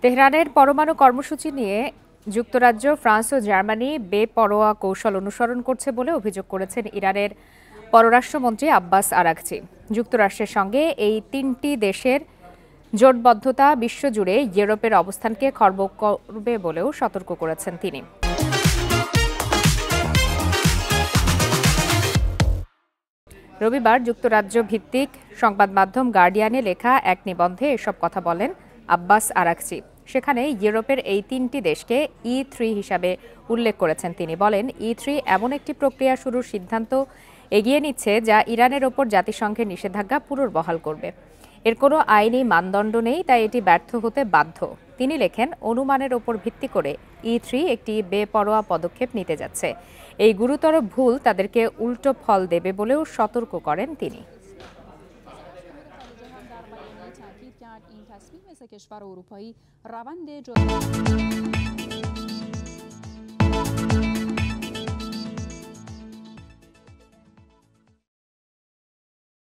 তেহরানের পরমাণু কর্মসূচি নিয়ে যুক্তরাজ্য, ফ্রান্স ও জার্মানি বেপরোয়া কৌশল অনুসরণ করছে বলে অভিযোগ করেছেন ইরানের পররাষ্ট্রমন্ত্রী আব্বাস আরাঘচি। যুক্তরাষ্ট্রের সঙ্গে এই তিনটি দেশের জোটবদ্ধতা বিশ্বজুড়ে ইউরোপের অবস্থানকে খর্ব করবে বলেও সতর্ক করেছেন তিনি। রবিবার যুক্তরাজ্য ভিত্তিক সংবাদ মাধ্যম গার্ডিয়ানে লেখা এক নিবন্ধে এসব কথা বলেন আব্বাস আরাঘচি। সেখানে ইউরোপের এই তিনটি দেশকে E3 হিসাবে উল্লেখ করেছেন তিনি। বলেন, E3 এমন একটি প্রক্রিয়া শুরুর সিদ্ধান্ত এগিয়ে নিচ্ছে যা ইরানের ওপর জাতিসংঘের নিষেধাজ্ঞা পুনর্বহাল করবে। এর কোনো আইনি মানদণ্ড নেই, তাই এটি ব্যর্থ হতে বাধ্য। তিনি লেখেন, অনুমানের ওপর ভিত্তি করে E3 একটি বেপরোয়া পদক্ষেপ নিতে যাচ্ছে। এই গুরুতর ভুল তাদেরকে উল্টো ফল দেবে বলেও সতর্ক করেন তিনি। این تصمیم مثل کشور اروپایی روند